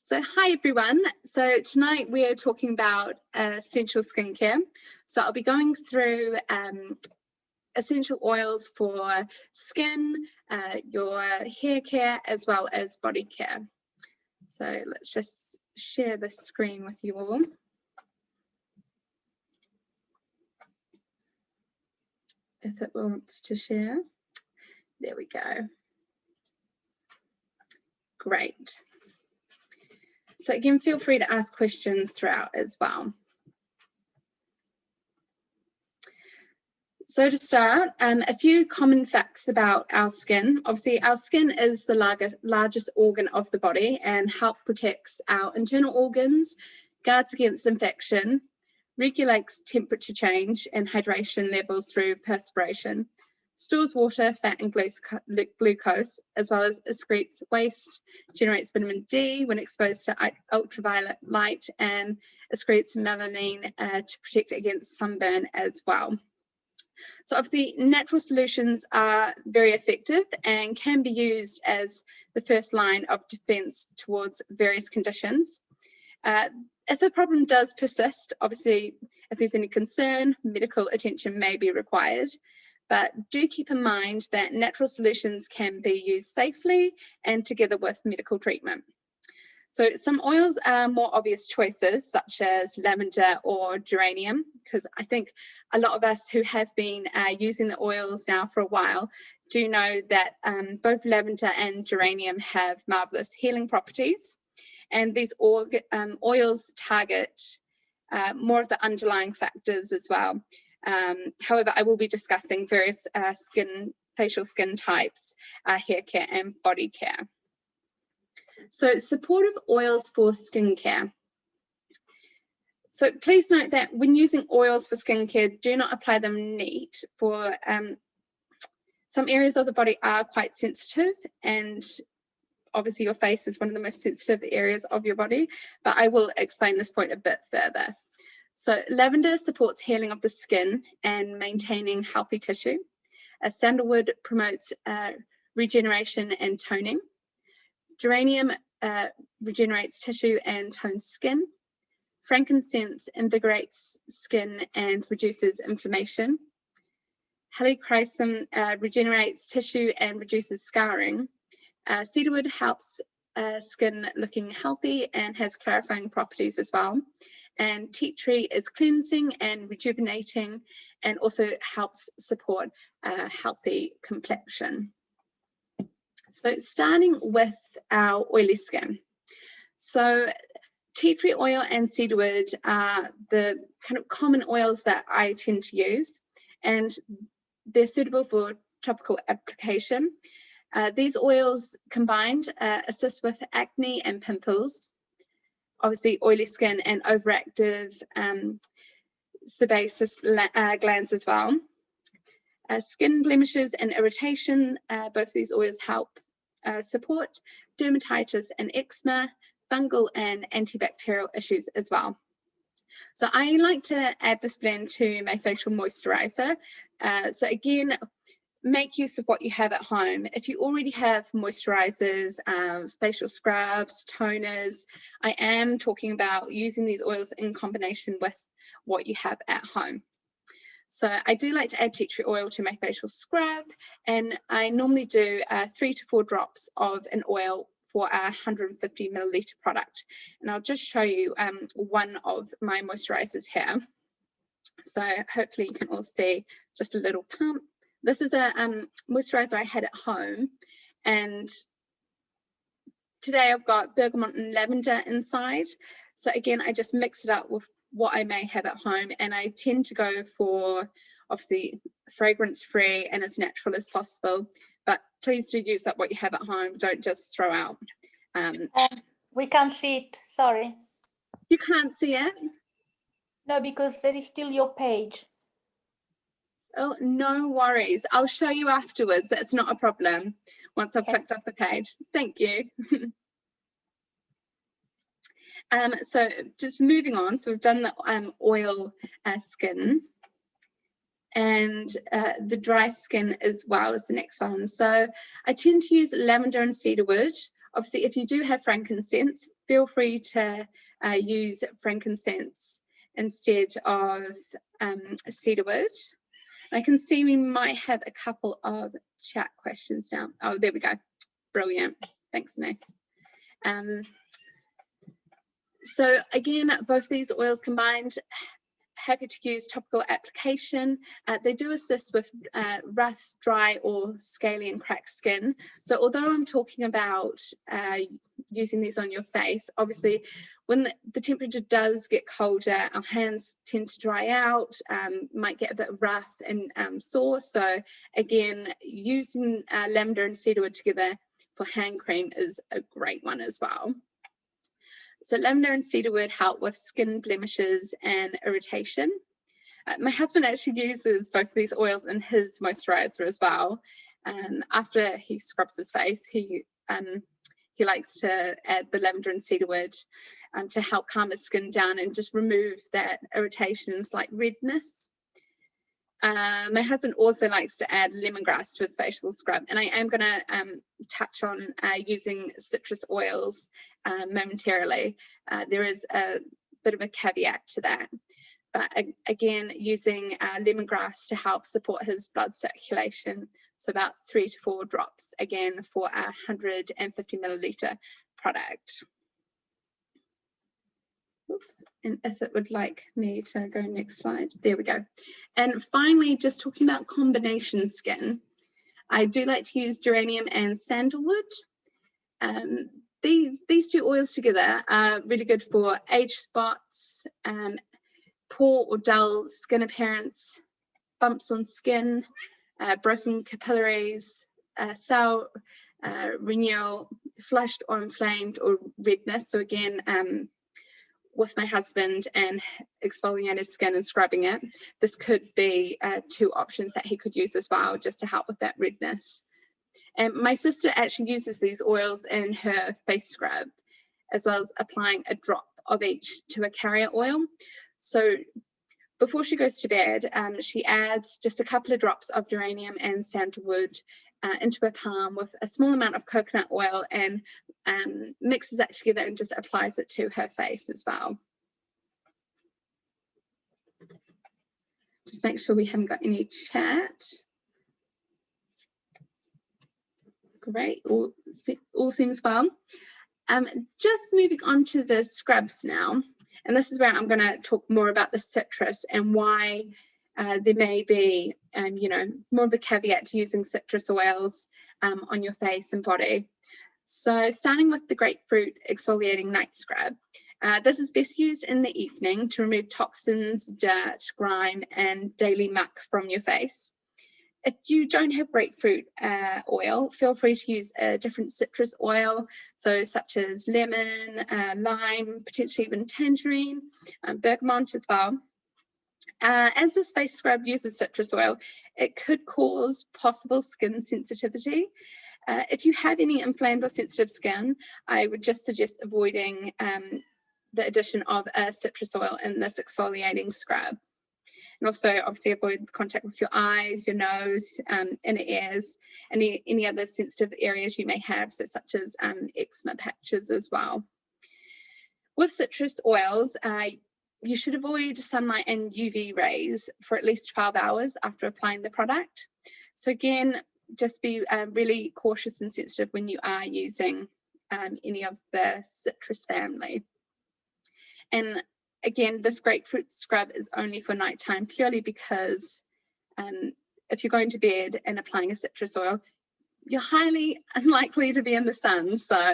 So hi everyone, so tonight we are talking about essential skincare. So I'll be going through essential oils for skin, your hair care as well as body care. So let's just share the screen with you all. If it wants to share. There we go. Great. So again, feel free to ask questions throughout as well. So to start, a few common facts about our skin. Obviously, our skin is the largest organ of the body and protects our internal organs, guards against infection, regulates temperature change and hydration levels through perspiration, stores water, fat and glucose, as well as excretes waste, generates vitamin D when exposed to ultraviolet light, and excretes melanin to protect against sunburn as well. So obviously natural solutions are very effective and can be used as the first line of defense towards various conditions. If a problem does persist, obviously if there's any concern, medical attention may be required. But do keep in mind that natural solutions can be used safely and together with medical treatment. So some oils are more obvious choices, such as lavender or geranium, because I think a lot of us who have been using the oils now for a while do know that both lavender and geranium have marvelous healing properties. And these oils target more of the underlying factors as well. However, I will be discussing various facial skin types, hair care and body care. So supportive oils for skincare. So please note that when using oils for skincare, do not apply them neat. For some areas of the body are quite sensitive, and obviously your face is one of the most sensitive areas of your body, but I will explain this point a bit further. So lavender supports healing of the skin and maintaining healthy tissue. Sandalwood promotes regeneration and toning. Geranium regenerates tissue and tones skin. Frankincense invigorates skin and reduces inflammation. Helichrysum regenerates tissue and reduces scarring. Cedarwood helps skin looking healthy and has clarifying properties as well. And tea tree is cleansing and rejuvenating and also helps support a healthy complexion. So starting with our oily skin. So tea tree oil and cedarwood are the kind of common oils that I tend to use, and they're suitable for topical application. These oils combined assist with acne and pimples, obviously oily skin and overactive sebaceous glands as well. Skin blemishes and irritation, both these oils help support dermatitis and eczema, fungal and antibacterial issues as well. So I like to add this blend to my facial moisturizer. So again, make use of what you have at home. If you already have moisturizers, facial scrubs, toners, I am talking about using these oils in combination with what you have at home. So I do like to add tea tree oil to my facial scrub, and I normally do 3 to 4 drops of an oil for a 150 milliliter product. And I'll just show you one of my moisturizers here. So hopefully you can all see just a little pump. This is a moisturizer I had at home, and today I've got bergamot and lavender inside. So again, I just mix it up with what I may have at home, and I tend to go for obviously fragrance free and as natural as possible, but please do use up what you have at home. Don't just throw out. We can't see it, sorry. You can't see it? No, because there is still your page. Oh, no worries. I'll show you afterwards. That's not a problem once I've clicked off the page. Thank you. So just moving on, so we've done the oil skin, and the dry skin as well as the next one. So I tend to use lavender and cedarwood. Obviously, if you do have frankincense, feel free to use frankincense instead of cedarwood. I can see we might have a couple of chat questions now. Oh, there we go. Brilliant. Thanks, Nice. So again, both these oils combined, happy to use topical application. They do assist with rough, dry or scaly and cracked skin. So although I'm talking about using these on your face, obviously when the temperature does get colder, our hands tend to dry out, might get a bit rough and sore. So again, using lavender and cedarwood together for hand cream is a great one as well. So lavender and cedarwood help with skin blemishes and irritation. My husband actually uses both of these oils in his moisturizer as well. After he scrubs his face, he likes to add the lavender and cedarwood to help calm his skin down and just remove that irritations like redness. My husband also likes to add lemongrass to his facial scrub, and I am going to touch on using citrus oils momentarily. There is a bit of a caveat to that, but again, using lemongrass to help support his blood circulation, so about 3 to 4 drops, again for a 150 milliliter product. Oops, and if it would like me to go next slide, there we go. And finally, just talking about combination skin, I do like to use geranium and sandalwood. These two oils together are really good for age spots, poor or dull skin appearance, bumps on skin, broken capillaries, cell renewal, flushed or inflamed or redness. So again, with my husband and exfoliating his skin and scrubbing it, this could be 2 options that he could use as well, just to help with that redness. And my sister actually uses these oils in her face scrub, as well as applying a drop of each to a carrier oil. So before she goes to bed, she adds just a couple of drops of geranium and sandalwood into her palm with a small amount of coconut oil, and mixes that together and just applies it to her face as well. Just make sure we haven't got any chat. Great, all seems well. Just moving on to the scrubs now, and this is where I'm going to talk more about the citrus and why there may be, you know, more of a caveat to using citrus oils on your face and body. So starting with the grapefruit exfoliating night scrub, this is best used in the evening to remove toxins, dirt, grime, and daily muck from your face. If you don't have grapefruit oil, feel free to use a different citrus oil, so such as lemon, lime, potentially even tangerine, bergamot as well. As this face scrub uses citrus oil, it could cause possible skin sensitivity. If you have any inflamed or sensitive skin, I would just suggest avoiding the addition of a citrus oil in this exfoliating scrub. And also obviously avoid contact with your eyes, your nose, inner ears, and any other sensitive areas you may have, so such as eczema patches as well. With citrus oils, you should avoid sunlight and UV rays for at least 12 hours after applying the product. So again, just be really cautious and sensitive when you are using any of the citrus family. And again, this grapefruit scrub is only for nighttime, purely because if you're going to bed and applying a citrus oil, you're highly unlikely to be in the sun. So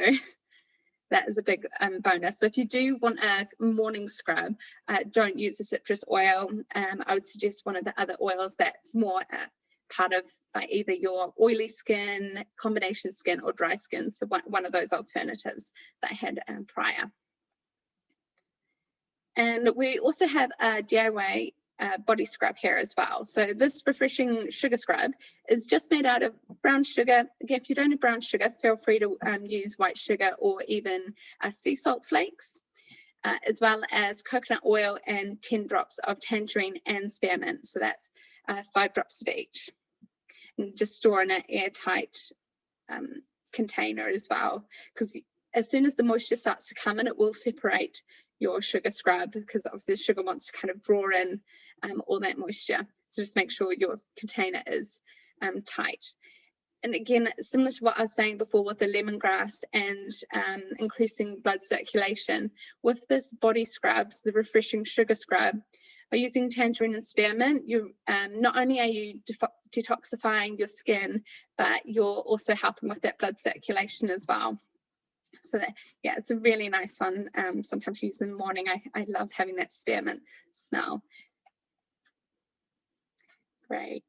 that is a big bonus. So if you do want a morning scrub, don't use the citrus oil. I would suggest one of the other oils that's more part of either your oily skin, combination skin, or dry skin. So one of those alternatives that I had prior. And we also have a DIY body scrub here as well. So this refreshing sugar scrub is just made out of brown sugar. Again, if you don't have brown sugar, feel free to use white sugar or even sea salt flakes, as well as coconut oil and 10 drops of tangerine and spearmint. So that's 5 drops of each. And just store in an airtight container as well, because as soon as the moisture starts to come in, it will separate your sugar scrub, because obviously the sugar wants to kind of draw in all that moisture. So just make sure your container is tight. And again, similar to what I was saying before with the lemongrass and increasing blood circulation, with this body scrubs, the refreshing sugar scrub, by using tangerine and spearmint, you not only are you detoxifying your skin, but you're also helping with that blood circulation as well. So that, yeah, it's a really nice one. Sometimes use in the morning. I love having that spearmint smell. Great.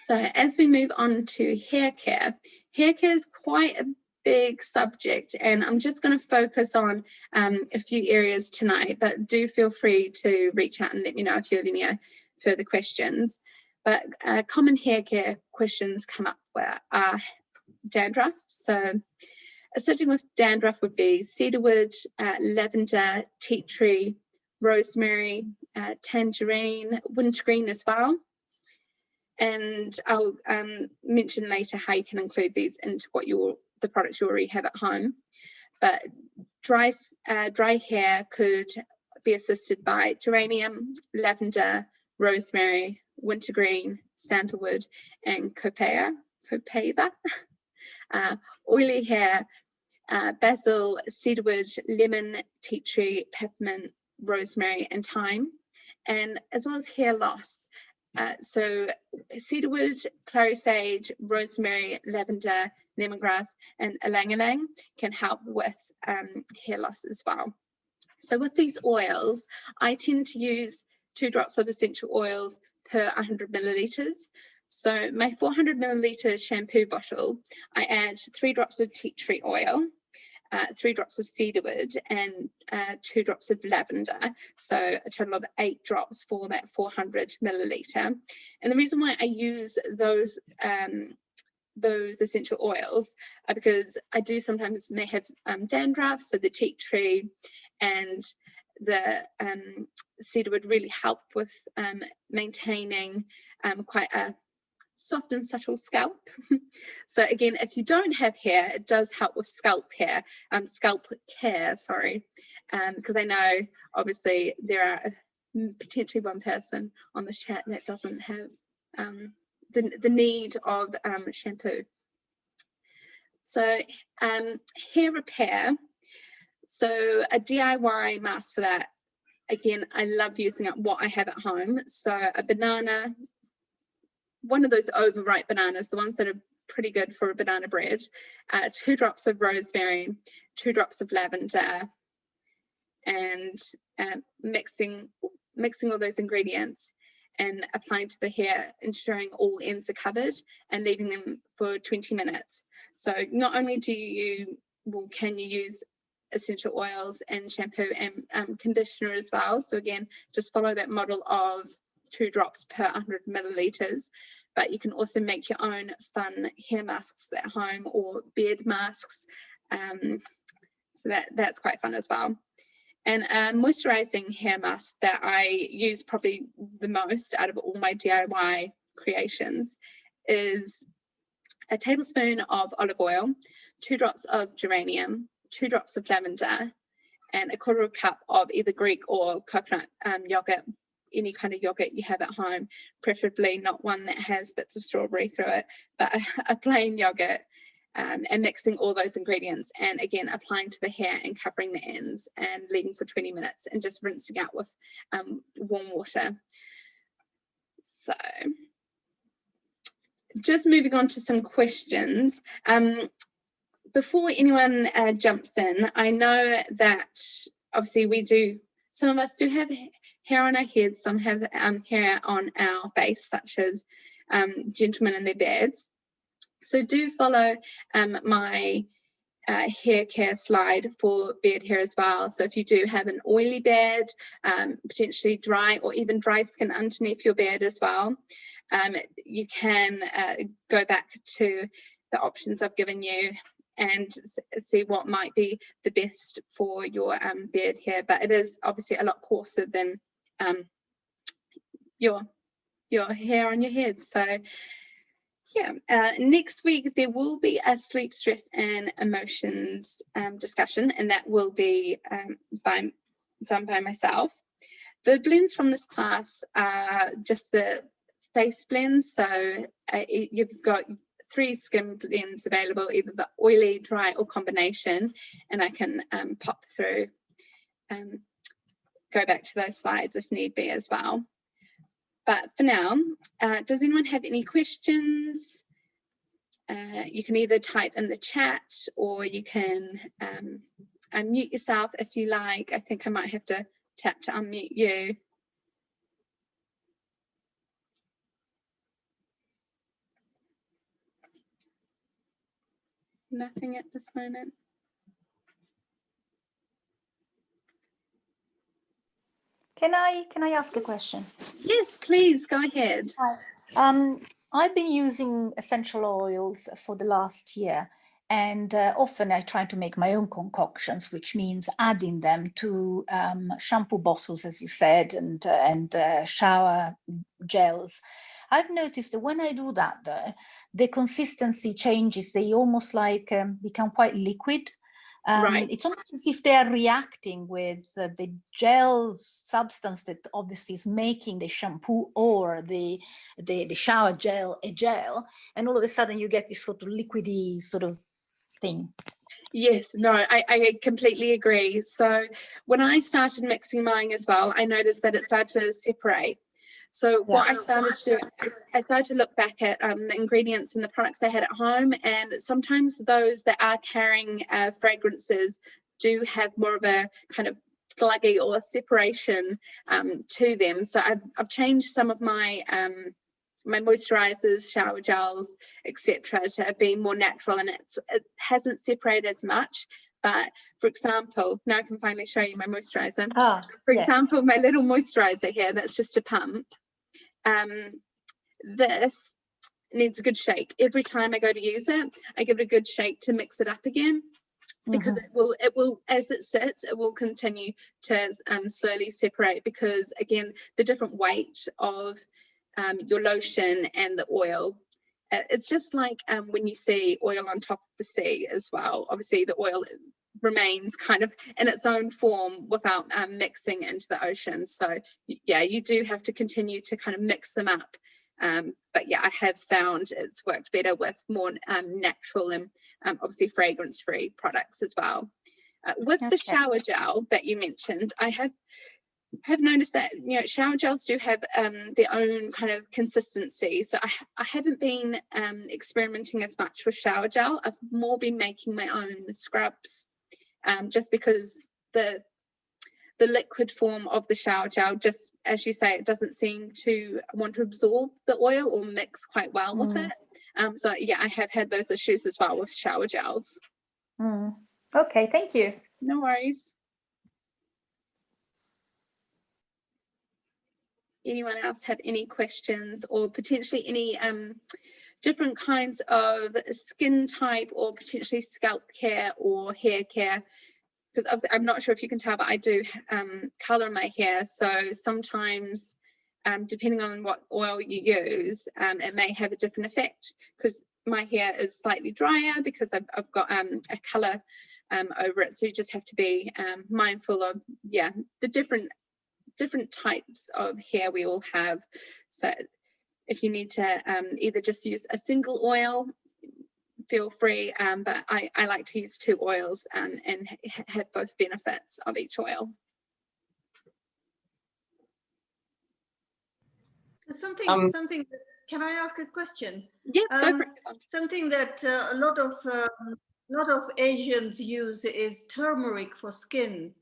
So as we move on to hair care is quite a big subject, and I'm just going to focus on a few areas tonight, but do feel free to reach out and let me know if you have any further questions. But common hair care questions come up where dandruff. So assisting with dandruff would be cedarwood, lavender, tea tree, rosemary, tangerine, wintergreen as well. And I'll mention later how you can include these into what the products you already have at home. But dry hair could be assisted by geranium, lavender, rosemary, wintergreen, sandalwood, and copaiba. Oily hair, basil, cedarwood, lemon, tea tree, peppermint, rosemary, and thyme, and as well as hair loss. So cedarwood, clary sage, rosemary, lavender, lemongrass, and ylang-ylang can help with hair loss as well. So with these oils, I tend to use 2 drops of essential oils per 100 millilitres. So my 400 milliliter shampoo bottle, I add 3 drops of tea tree oil, 3 drops of cedarwood, and 2 drops of lavender. So a total of 8 drops for that 400 milliliter. And the reason why I use those essential oils are because I do sometimes may have dandruff, so the tea tree and the cedarwood really help with maintaining quite a soft and subtle scalp. So again, if you don't have hair, it does help with scalp care, because I know obviously there are potentially one person on this chat that doesn't have the need of shampoo. So hair repair, so a DIY mask for that. Again, I love using up what I have at home. So a banana, one of those overripe bananas, the ones that are pretty good for a banana bread, 2 drops of rosemary, 2 drops of lavender, and mixing all those ingredients and applying to the hair, ensuring all ends are covered and leaving them for 20 minutes. So not only can you use essential oils and shampoo and conditioner as well. So again, just follow that model of 2 drops per 100 milliliters, but you can also make your own fun hair masks at home or beard masks. So that's quite fun as well. And a moisturizing hair mask that I use probably the most out of all my DIY creations is a tablespoon of olive oil, 2 drops of geranium, 2 drops of lavender, and a 1/4 cup of either Greek or coconut yogurt, any kind of yogurt you have at home, preferably not one that has bits of strawberry through it, but a plain yogurt, and mixing all those ingredients, and again applying to the hair and covering the ends and leaving for 20 minutes and just rinsing out with warm water. So just moving on to some questions. Before anyone jumps in, I know that obviously some of us do have hair on our heads, some have hair on our face, such as gentlemen in their beards. So do follow my hair care slide for beard hair as well. So if you do have an oily beard, potentially dry or even dry skin underneath your beard as well, you can go back to the options I've given you and see what might be the best for your beard hair. But it is obviously a lot coarser than your hair on your head. So Yeah, next week there will be a sleep, stress and emotions discussion, and that will be done by myself. The blends from this class are just the face blends, so you've got 3 skin blends available, either the oily, dry or combination, and I can pop through, go back to those slides if need be as well. But for now, does anyone have any questions? You can either type in the chat or you can unmute yourself if you like. I think I might have to tap to unmute you. Nothing at this moment. Can I ask a question? Yes, please go ahead. Hi. I've been using essential oils for the last year, and often I try to make my own concoctions, which means adding them to shampoo bottles, as you said, and shower gels. I've noticed that when I do that, the consistency changes. They almost like become quite liquid. Right. It's almost as if they are reacting with the gel substance that obviously is making the shampoo or the shower gel a gel, and all of a sudden you get this sort of liquidy sort of thing. Yes, no, I completely agree. So when I started mixing mine as well, I noticed that it started to separate. So what I started to do, I started to look back at the ingredients and the products I had at home, and sometimes those that are carrying fragrances do have more of a kind of gluggy or separation to them. So I've changed some of my my moisturizers, shower gels, etc., to be more natural, and it hasn't separated as much. But for example, now I can finally show you my moisturizer. For example, my little moisturizer here, that's just a pump. This needs a good shake. Every time I go to use it, I give it a good shake to mix it up again, because it will, as it sits, it will continue to slowly separate, because again, the different weight of your lotion and the oil. It's just like when you see oil on top of the sea as well. Obviously the oil remains kind of in its own form without mixing into the ocean. So yeah, you do have to continue to kind of mix them up. But yeah, I have found it's worked better with more natural and obviously fragrance-free products as well. With the shower gel that you mentioned, I have noticed that, you know, shower gels do have their own kind of consistency. So I haven't been experimenting as much with shower gel. I've more been making my own scrubs, just because the liquid form of the shower gel, just as you say, it doesn't seem to want to absorb the oil or mix quite well with it. So yeah, I have had those issues as well with shower gels. Okay, thank you. No worries. Anyone else have any questions, or potentially any different kinds of skin type, or potentially scalp care or hair care? Because obviously I'm not sure if you can tell, but I do color my hair, so sometimes depending on what oil you use, it may have a different effect, because my hair is slightly drier because I've got a color over it. So you just have to be mindful of, yeah, the different types of hair we all have. So if you need to either just use a single oil, feel free, but I like to use 2 oils and have both benefits of each oil. Something that, can I ask a question? Yeah, go for it. Something that a lot of Asians use is turmeric for skin.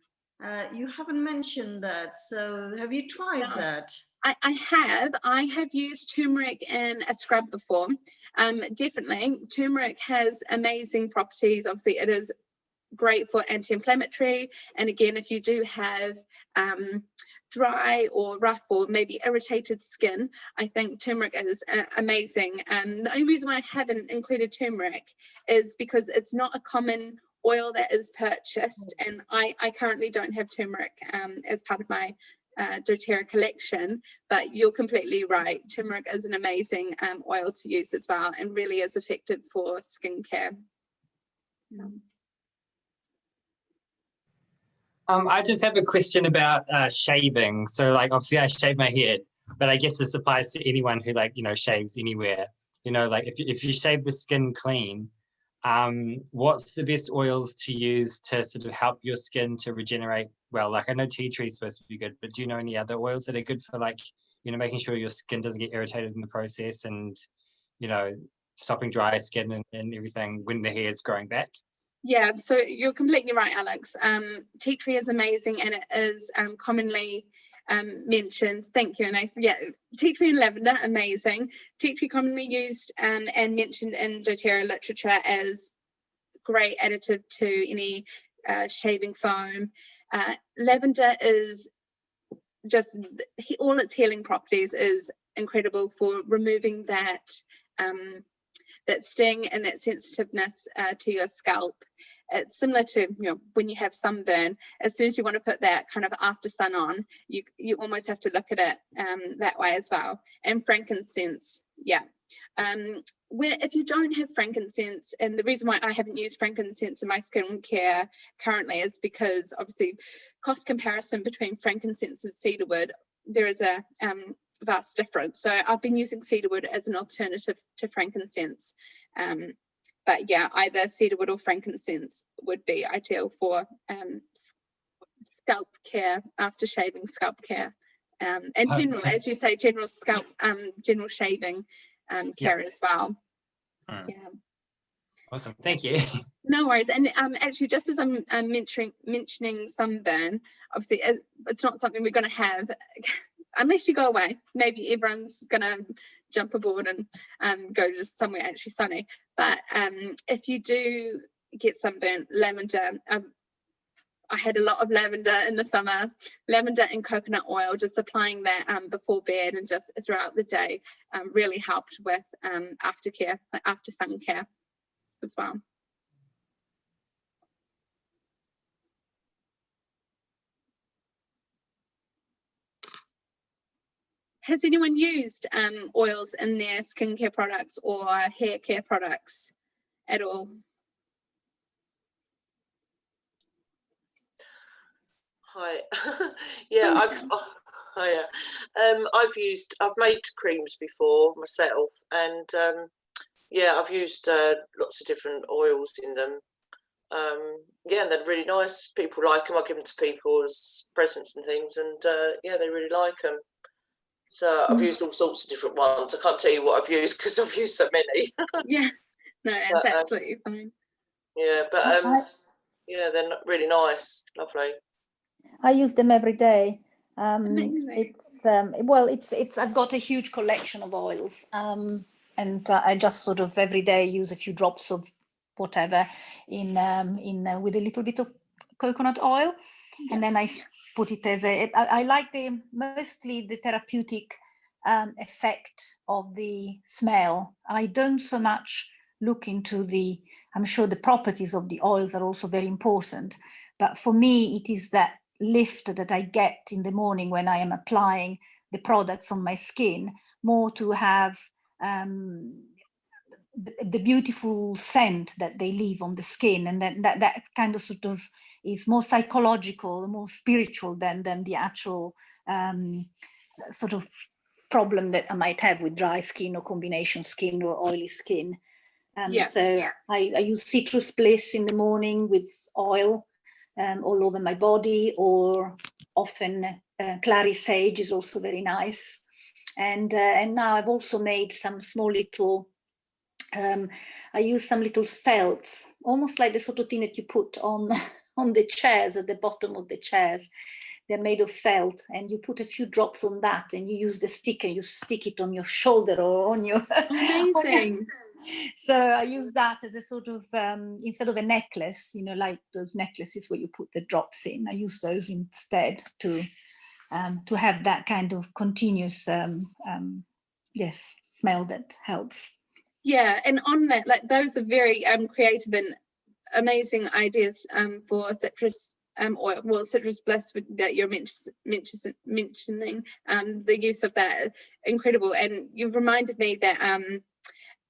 You haven't mentioned that, so have you tried that? I have used turmeric in a scrub before. Definitely, turmeric has amazing properties. Obviously, it is great for anti-inflammatory, and again, if you do have dry or rough or maybe irritated skin, I think turmeric is amazing. And the only reason why I haven't included turmeric is because it's not a common oil that is purchased, and I currently don't have turmeric as part of my doTERRA collection, but you're completely right. Turmeric is an amazing oil to use as well, and really is effective for skincare. I just have a question about shaving. So like, obviously I shave my head, but I guess this applies to anyone who like, shaves anywhere. Like if you shave the skin clean, what's the best oils to use to sort of help your skin to regenerate well? Like I know tea tree is supposed to be good, but do you know any other oils that are good for like, making sure your skin doesn't get irritated in the process and, stopping dry skin and everything when the hair is growing back? Yeah, so you're completely right, Alex. Tea tree is amazing, and it is commonly mentioned. Thank you, Anais. Yeah, tea tree and lavender, amazing. Tea tree commonly used and mentioned in doTERRA literature as great additive to any shaving foam. Lavender is just, all its healing properties is incredible for removing that sting and that sensitiveness to your scalp. It's similar to when you have sunburn. As soon as you want to put that kind of after sun on, you almost have to look at it that way as well. And frankincense, yeah. If you don't have frankincense, and the reason why I haven't used frankincense in my skincare currently is because obviously cost comparison between frankincense and cedarwood, there is a vast difference. So I've been using cedarwood as an alternative to frankincense. But yeah, either cedarwood or frankincense would be ideal for scalp care, after shaving scalp care. And general, as you say, general scalp, general shaving care as well. Yeah. Awesome, thank you. No worries. And actually, just as I'm mentioning sunburn, obviously it's not something we're going to have unless you go away. Maybe everyone's going to jump aboard and go to somewhere actually sunny. But if you do get sunburn, lavender, I had a lot of lavender in the summer, lavender and coconut oil, just applying that before bed and just throughout the day really helped with aftercare, like after sun care as well. Has anyone used oils in their skincare products or hair care products at all? Hi. Yeah, I've made creams before myself, and yeah, I've used lots of different oils in them. Yeah, and they're really nice. People like them. I give them to people as presents and things, and yeah, they really like them. So I've used all sorts of different ones. I can't tell you what I've used because I've used so many. Yeah, no, it's absolutely fine. Yeah, but yeah, they're really nice, lovely. I use them every day. It's I've got a huge collection of oils, and I just sort of every day use a few drops of whatever in with a little bit of coconut oil, and then I put it as I like mostly the therapeutic effect of the smell. I don't so much look into I'm sure the properties of the oils are also very important, but for me it is that lift that I get in the morning when I am applying the products on my skin, more to have the beautiful scent that they leave on the skin, and then that kind of sort of is more psychological, more spiritual than the actual sort of problem that I might have with dry skin or combination skin or oily skin. So I use citrus bliss in the morning with oil all over my body, or often clary sage is also very nice. And now I've also made some small little I use some little felts, almost like the sort of thing that you put on the chairs, at the bottom of the chairs. They're made of felt, and you put a few drops on that, and you use the stick and you stick it on your shoulder or on your. Amazing. So I use that as a sort of instead of a necklace, like those necklaces where you put the drops in. I use those instead to have that kind of continuous smell that helps. Yeah, and on that, like those are very creative and amazing ideas for citrus oil, well, citrus bliss that you're mentioning, the use of that, incredible. And you've reminded me that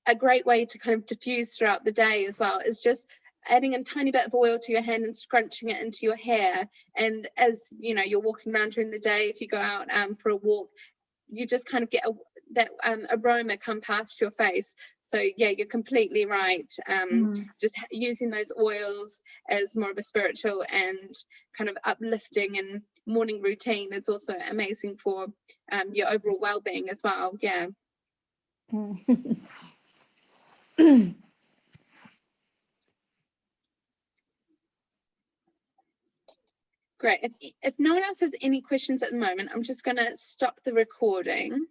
a great way to kind of diffuse throughout the day as well is just adding a tiny bit of oil to your hand and scrunching it into your hair. And as you know, you're walking around during the day, if you go out for a walk, you just kind of get that aroma come past your face. So yeah, you're completely right. Just using those oils as more of a spiritual and kind of uplifting and morning routine is also amazing for your overall well-being as well. Yeah. Great. If no one else has any questions at the moment, I'm just going to stop the recording.